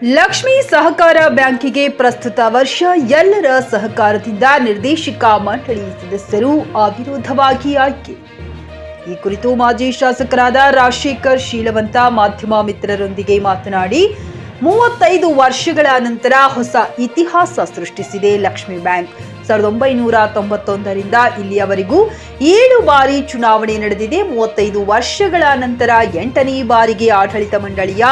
ಲಕ್ಷ್ಮೀ ಸಹಕಾರ ಬ್ಯಾಂಕಿಗೆ ಪ್ರಸ್ತುತ ವರ್ಷ ಎಲ್ಲರ ಸಹಕಾರದಿಂದ ನಿರ್ದೇಶಕ ಮಂಡಳಿ ಸದಸ್ಯರು ಅವಿರೋಧವಾಗಿ ಆಯ್ಕೆ. ಈ ಕುರಿತು ಮಾಜಿ ಶಾಸಕರಾದ ರಾಜಶೇಖರ್ ಶೀಲವಂತ ಮಾಧ್ಯಮ ಮಿತ್ರರೊಂದಿಗೆ ಮಾತನಾಡಿ, 35 ವರ್ಷಗಳ ನಂತರ ಹೊಸ ಇತಿಹಾಸ ಸೃಷ್ಟಿಸಿದೆ ಲಕ್ಷ್ಮೀ ಬ್ಯಾಂಕ್. 1991ರಿಂದ ಇಲ್ಲಿಯವರೆಗೂ 7 ಬಾರಿ ಚುನಾವಣೆ ನಡೆದಿದೆ. 35 ವರ್ಷಗಳ ನಂತರ 8ನೇ ಬಾರಿಗೆ ಆಡಳಿತ ಮಂಡಳಿಯ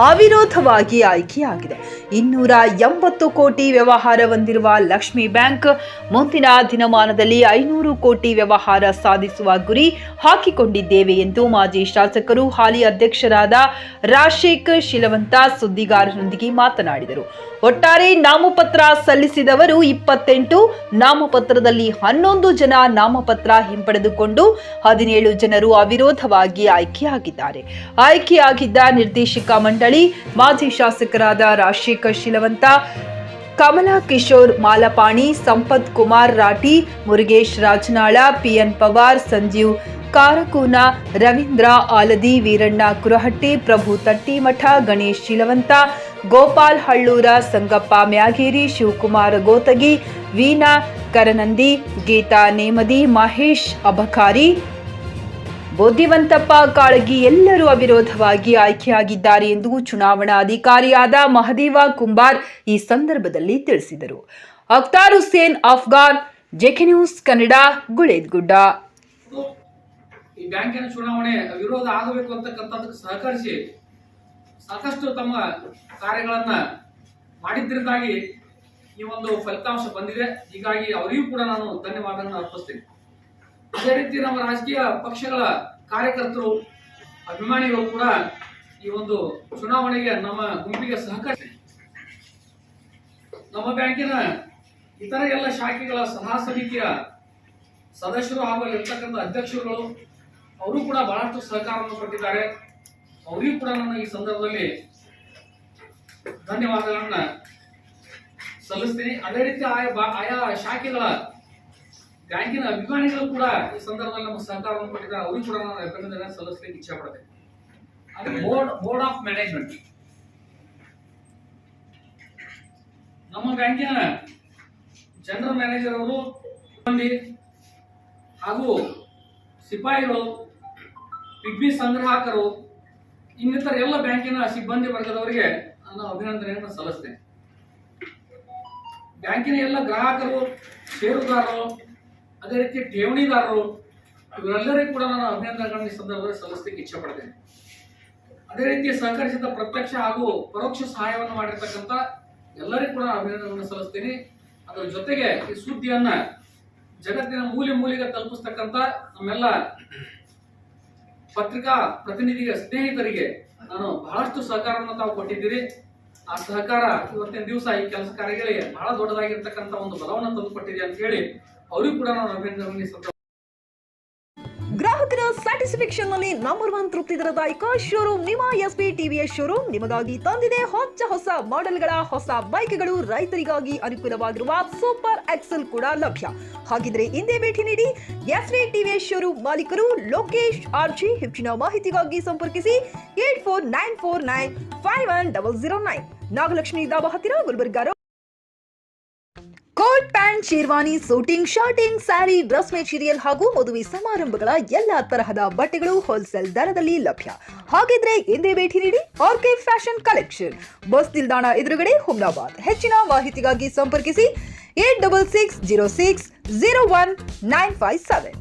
ಅವಿರೋಧವಾಗಿ ಆಯ್ಕೆಯಾಗಿದೆ. 280 ಕೋಟಿ ವ್ಯವಹಾರ ಹೊಂದಿರುವ ಲಕ್ಷ್ಮೀ ಬ್ಯಾಂಕ್ ಮುಂದಿನ ದಿನಮಾನದಲ್ಲಿ 500 ಕೋಟಿ ವ್ಯವಹಾರ ಸಾಧಿಸುವ ಗುರಿ ಹಾಕಿಕೊಂಡಿದ್ದೇವೆ ಎಂದು ಮಾಜಿ ಶಾಸಕರು ಹಾಲಿ ಅಧ್ಯಕ್ಷರಾದ ರಾಜಶೇಖರ್ ಶೀಲವಂತ ಸುದ್ದಿಗಾರರೊಂದಿಗೆ ಮಾತನಾಡಿದರು. ಒಟ್ಟಾರೆ ನಾಮಪತ್ರ ಸಲ್ಲಿಸಿದವರು 28, ನಾಮಪತ್ರದಲ್ಲಿ 11 ಜನ ನಾಮಪತ್ರ ಹಿಂಪಡೆದುಕೊಂಡು 17 ಜನರು ಅವಿರೋಧವಾಗಿ ಆಯ್ಕೆಯಾಗಿದ್ದಾರೆ. ಆಯ್ಕೆಯಾಗಿದ್ದ ನಿರ್ದೇಶಕ ಮಂಡಳಿ ಮಾಜಿ ಶಾಸಕರಾದ ರಾಜಶೇಖರ್ ಶೀಲವಂತ, ಕಮಲಾ ಕಿಶೋರ್ ಮಾಲಪಾಣಿ, ಸಂಪತ್ ಕುಮಾರ್ ರಾಠಿ, ಮುರುಗೇಶ್ ರಾಜನಾಳ, PN ಪವಾರ್, ಸಂಜೀವ್ ಕಾರಕೂನ, ರವೀಂದ್ರ ಆಲದಿ, ವೀರಣ್ಣ ಕುರಹಟ್ಟಿ, ಪ್ರಭು ತಟ್ಟಿಮಠ, ಗಣೇಶ್ ಶೀಲವಂತ, ಗೋಪಾಲ್ ಹಳ್ಳೂರ, ಸಂಗಪ್ಪ ಮ್ಯಾಗೇರಿ, ಶಿವಕುಮಾರ್ ಗೋತಗಿ, ವೀಣಾ ಕರನಂದಿ, ಗೀತಾ ನೇಮದಿ, ಮಹೇಶ್ ಅಬಕಾರಿ, ಬುದ್ಧಿವಂತಪ್ಪ ಕಾಳಗಿ ಎಲ್ಲರೂ ಅವಿರೋಧವಾಗಿ ಆಯ್ಕೆಯಾಗಿದ್ದಾರೆ ಎಂದು ಚುನಾವಣಾ ಅಧಿಕಾರಿಯಾದ ಮಹದೇವ ಕುಂಬಾರ್ ಈ ಸಂದರ್ಭದಲ್ಲಿ ತಿಳಿಸಿದರು. Akhtar Hussain Afghan, JK news Kannada, Guledagudda. ಈ ಬ್ಯಾಂಕಿನ ಚುನಾವಣೆ ವಿರೋಧ ಆಗಬೇಕು ಅಂತಕ್ಕಂಥದ್ದಕ್ಕೆ ಸಹಕರಿಸಿ ಸಾಕಷ್ಟು ತಮ್ಮ ಕಾರ್ಯಗಳನ್ನ ಮಾಡಿದ್ದರಿಂದಾಗಿ ಈ ಒಂದು ಫಲಿತಾಂಶ ಬಂದಿದೆ. ಹೀಗಾಗಿ ಅವರಿಗೂ ಕೂಡ ನಾನು ಧನ್ಯವಾದಗಳನ್ನು ಅರ್ಪಿಸ್ತೇನೆ. ಅದೇ ರೀತಿ ನಮ್ಮ ರಾಜಕೀಯ ಪಕ್ಷಗಳ ಕಾರ್ಯಕರ್ತರು, ಅಭಿಮಾನಿಗಳು ಕೂಡ ಈ ಒಂದು ಚುನಾವಣೆಗೆ ನಮ್ಮ ಗುಂಪಿಗೆ ಸಹಕರಿಸಿ ನಮ್ಮ ಬ್ಯಾಂಕಿನ ಇತರ ಎಲ್ಲ ಶಾಖೆಗಳ ಸಲಹಾ ಸಮಿತಿಯ ಸದಸ್ಯರು ಹಾಗೂ ಇರ್ತಕ್ಕಂಥ ಅಧ್ಯಕ್ಷರುಗಳು ಅವರು ಕೂಡ ಬಹಳಷ್ಟು ಸಹಕಾರವನ್ನು ಕೊಟ್ಟಿದ್ದಾರೆ. ಅವರಿಗೂ ಕೂಡ ನಾನು ಈ ಸಂದರ್ಭದಲ್ಲಿ ಧನ್ಯವಾದಗಳನ್ನ ಸಲ್ಲಿಸ್ತೀನಿ. ಅದೇ ರೀತಿ ಆಯಾ ಶಾಖೆಗಳ ಬ್ಯಾಂಕಿನ ಅಭಿಮಾನಿಗಳು ಕೂಡ ಈ ಸಂದರ್ಭದಲ್ಲಿ ನಮಗೆ ಸಹಕಾರವನ್ನು ಕೊಟ್ಟಿದ್ದಾರೆ. ಅವರಿಗೂ ಕೂಡ ನಾನು ಅಭಿನಂದನೆ ಸಲ್ಲಿಸಲಿಕ್ಕೆ ಇಚ್ಛೆ ಪಡ್ತೇನೆ. ಅದೇ ಬೋರ್ಡ್ ಆಫ್ ಮ್ಯಾನೇಜ್ಮೆಂಟ್, ನಮ್ಮ ಬ್ಯಾಂಕಿನ ಜನರಲ್ ಮ್ಯಾನೇಜರ್ ಅವರು ಹಾಗೂ ಸಿಪಾಯಿಗಳು, ಪಿಗ್ಮಿ ಸಂಗ್ರಾಹಕರು, ಇನ್ನಿತರ ಎಲ್ಲ ಬ್ಯಾಂಕಿನ ಸಿಬ್ಬಂದಿ ವರ್ಗದವರಿಗೆ ನಾನು ಅಭಿನಂದನೆಯನ್ನು ಸಲ್ಲಿಸ್ತೇನೆ. ಬ್ಯಾಂಕಿನ ಎಲ್ಲ ಗ್ರಾಹಕರು, ಷೇರುದಾರರು, ಅದೇ ರೀತಿ ಠೇವಣಿದಾರರು, ಇವರೆಲ್ಲರಿಗೂ ಕೂಡ ನಾನು ಅಭಿನಂದನೆಗಳನ್ನು ಈ ಸಂದರ್ಭದಲ್ಲಿ ಸಲ್ಲಿಸಲಿಕ್ಕೆ ಇಚ್ಛೆ ಪಡ್ತೇನೆ. ಅದೇ ರೀತಿ ಸಹಕರಿಸಿದ ಪ್ರತ್ಯಕ್ಷ ಹಾಗೂ ಪರೋಕ್ಷ ಸಹಾಯವನ್ನು ಮಾಡಿರ್ತಕ್ಕಂಥ ಎಲ್ಲರಿಗೂ ಕೂಡ ಅಭಿನಂದನೆಯನ್ನು ಸಲ್ಲಿಸ್ತೀನಿ. ಅದರ ಜೊತೆಗೆ ಈ ಸುದ್ದಿಯನ್ನ ಜಗತ್ತಿನ ಮೂಲೆ ಮೂಲೆಗೆ ತಲುಪಿಸ್ತಕ್ಕಂಥ ನಮ್ಮೆಲ್ಲ ಪತ್ರಿಕಾ ಪ್ರತಿನಿಧಿಗೆ, ಸ್ನೇಹಿತರಿಗೆ ನಾನು ಬಹಳಷ್ಟು ಸಹಕಾರವನ್ನು ತಾವು ಕೊಟ್ಟಿದ್ದೀರಿ. ಆ ಸಹಕಾರ ಇವತ್ತಿನ ದಿವಸ ಈ ಕೆಲಸ ಕಾರ್ಯಗಳಿಗೆ ಬಹಳ ದೊಡ್ಡದಾಗಿರ್ತಕ್ಕಂಥ ಒಂದು ಬಲವನ್ನು ತಂದುಕೊಟ್ಟಿದೆ ಅಂತ ಹೇಳಿ ಅವರಿಗೂ ಕೂಡ ನಾನು ಅಭಿನಂದನೆ. ಗ್ರಾಹಕರ ಸ್ಯಾಟಿಸ್ಫ್ಯಾಕ್ಷನ್ ನಲ್ಲಿ ನಂಬರ್ 1 ತೃಪ್ತಿದಾಯಕ ಶೋರೂಮ್ ನಿಮ್ಮ SP TVS ಶೋರೂಮ್ ನಿಮಗಾಗಿ ತಂದಿದೆ ಹೊಸ ಮಾಡೆಲ್ಗಳ ಹೊಸ ಬೈಕ್ಗಳು. ರೈತರಿಗಾಗಿ ಅನುಕೂಲವಾಗಿರುವ ಸೂಪರ್ ಎಕ್ಸೆಲ್ ಕೂಡ ಲಭ್ಯ. ಹಾಗಿದ್ರೆ ಹಿಂದೆ ಭೇಟಿ ನೀಡಿ SP TVS ಶೋರೂಮ್ ಮಾಲೀಕರು ಲೋಕೇಶ್ RG. ಹೆಚ್ಚಿನ ಮಾಹಿತಿಗಾಗಿ ಸಂಪರ್ಕಿಸಿ 8494951009, ನಾಗಲಕ್ಷ್ಮಿ ದಾಬಾ ಹತ್ತಿರ, Gulbarga. Coat pant, sherwani, suiting, shirting, sari, dress material ಹಾಗೂ ಮದುವೆ ಸಮಾರಂಭಗಳ ಎಲ್ಲಾ ತರಹದ ಬಟ್ಟೆಗಳು ಹೋಲ್ಸೇಲ್ ದರದಲ್ಲಿ ಲಭ್ಯ. ಹಾಗಿದ್ರೆ ಹಿಂದೆ ಭೇಟಿ ನೀಡಿ RK ಫ್ಯಾಷನ್ ಕಲೆಕ್ಷನ್, ಬಸ್ ನಿಲ್ದಾಣ ಎದುರುಗಡೆ, ಹುಮ್ನಾಬಾದ್. ಹೆಚ್ಚಿನ ಮಾಹಿತಿಗಾಗಿ ಸಂಪರ್ಕಿಸಿ 8660601957.